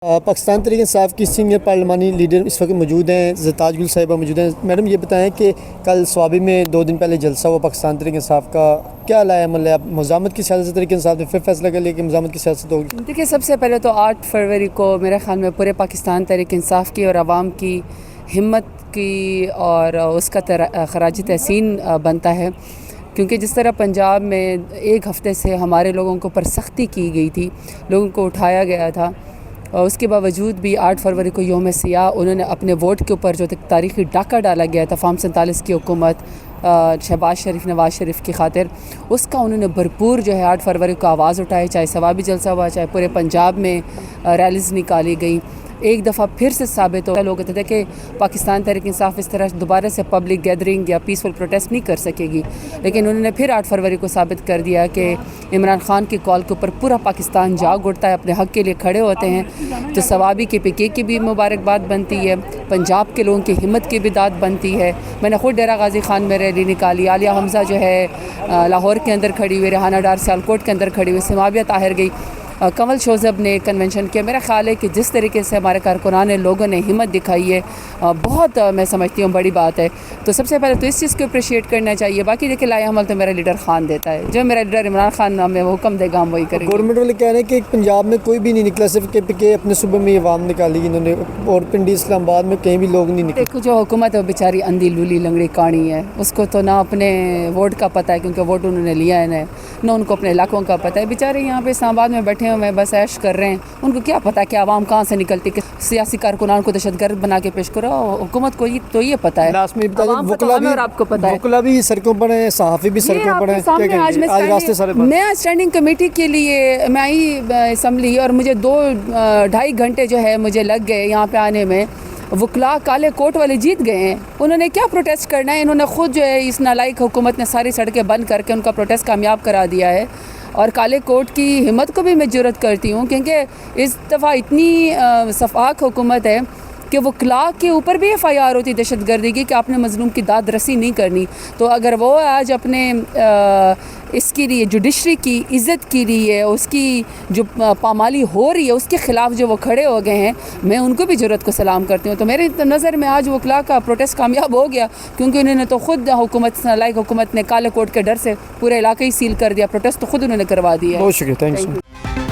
پاکستان تحریک انصاف کی سینئر پارلیمانی لیڈر اس وقت موجود ہیں، زرتاج گل صاحبہ موجود ہیں۔ میڈم یہ بتائیں کہ کل سوابی میں 2 دن پہلے جلسہ ہوا پاکستان تحریک انصاف کا، کیا لائے عمل ہے؟ مزاحمت کی سیاست تحریک انصاف نے پھر فیصلہ کر لیا کہ مزاحمت کی سیاست ہوگی؟ دیکھیے، سب سے پہلے تو 8 فروری کو میرے خیال میں پورے پاکستان تحریک انصاف کی اور عوام کی ہمت کی اور اس کا خراج تحسین بنتا ہے، کیونکہ جس طرح پنجاب میں ایک ہفتے سے ہمارے لوگوں کو پر سختی کی گئی تھی، لوگوں کو اٹھایا گیا تھا، اور اس کے باوجود بھی 8 فروری کو یوم سیاہ انہوں نے اپنے ووٹ کے اوپر جو تاریخی ڈاکہ ڈالا گیا تھا فارم 47 کی حکومت شہباز شریف نواز شریف کی خاطر، اس کا انہوں نے بھرپور جو ہے 8 فروری کو آواز اٹھائی، چاہے سوابی جلسہ ہوا، چاہے پورے پنجاب میں ریلیز نکالی گئی۔ ایک دفعہ پھر سے ثابت ہو لوگ کہتے تھے کہ پاکستان تحریک انصاف اس طرح دوبارہ سے پبلک گیدرنگ یا پیسفل پروٹیسٹ نہیں کر سکے گی، لیکن انہوں نے پھر 8 فروری کو ثابت کر دیا کہ عمران خان کی کال کے اوپر پورا پاکستان جاگ اٹھتا ہے، اپنے حق کے لیے کھڑے ہوتے ہیں۔ تو سوابی کے PK کی بھی مبارکباد بنتی ہے، پنجاب کے لوگوں کی ہمت کی بھی داد بنتی ہے۔ میں نے خود ڈیرہ غازی خان میں ریلی نکالی، عالیہ حمزہ جو ہے لاہور کے اندر کھڑی ہوئی، ریحانہ ڈار سیالکوٹ کے اندر کھڑی ہوئی، سماویہ طاہر گئی، کنول شوذب نے کنونشن کیا۔ میرا خیال ہے کہ جس طریقے سے ہمارے کارکنان لوگوں نے ہمت دکھائی ہے، بہت میں سمجھتی ہوں بڑی بات ہے۔ تو سب سے پہلے تو اس چیز کو اپریشیٹ کرنا چاہیے۔ باقی دیکھیں لائے عمل تو میرا لیڈر خان دیتا ہے، جو میرا لیڈر عمران خان ہمیں وہ حکم دے گا ہم وہی کریں گے۔ گورنمنٹ والے کہہ رہے ہیں کہ پنجاب میں کوئی بھی نہیں نکلا، صرف PK اپنے صوبے میں عوام نکالی انہوں نے، اور پنڈی اسلام آباد میں کہیں بھی لوگ نہیں نکلے۔ دیکھو، جو حکومت ہے وہ بیچاری اندھی لولی لنگڑی کاڑی ہے، اس کو تو نہ اپنے ووٹ کا پتہ ہے، کیونکہ ووٹ انہوں نے لیا ہے، نہ ان کو اپنے علاقوں کا پتہ ہے۔ بیچارے یہاں پہ اسلام آباد میں بیٹھے ہوئے ہیں، بس عیش کر رہے ہیں، ان کو کیا پتہ کہ عوام کہاں سے نکلتی، کہ سیاسی کارکنان کو دہشت گرد بنا کے پیش کرو۔ حکومت کو تو یہ پتہ ہے، لاسٹ میں عوام کو تو ہمیں اور آپ کو پتہ ہے۔ وکلا بھی سڑکوں پر ہیں، صحافی بھی سڑکوں پر ہیں، آج راستے سارے بند۔ میں اسٹینڈنگ کمیٹی کے لیے میں آئی اسمبلی، اور مجھے 2-2.5 گھنٹے جو ہے مجھے لگ گئے یہاں پہ آنے میں۔ وکلا کالے کوٹ والے جیت گئے ہیں، انہوں نے کیا پروٹیسٹ کرنا ہے؟ انہوں نے خود جو ہے اس نالائق حکومت نے ساری سڑکیں بند کر کے ان کا پروٹیسٹ کامیاب کرا دیا ہے۔ اور کالے کوٹ کی ہمت کو بھی میں جرت کرتی ہوں، کیونکہ اس دفعہ اتنی شفاق حکومت ہے کہ وکلا کے اوپر بھی FIR ہوتی دہشت گردی کی کہ آپ نے مظلوم کی داد رسی نہیں کرنی۔ تو اگر وہ آج اپنے اس کے لیے جوڈیشری کی عزت کے لیے اس کی جو پامالی ہو رہی ہے اس کے خلاف جو وہ کھڑے ہو گئے ہیں، میں ان کو بھی جرت کو سلام کرتی ہوں۔ تو میرے نظر میں آج وکلا کا پروٹیسٹ کامیاب ہو گیا، کیونکہ انہوں نے تو خود لائق حکومت نے کالے کوٹ کے ڈر سے پورے علاقے ہی سیل کر دیا، پروٹیسٹ تو خود انہوں نے کروا دیا۔ بہت شکریہ، تھینک یو۔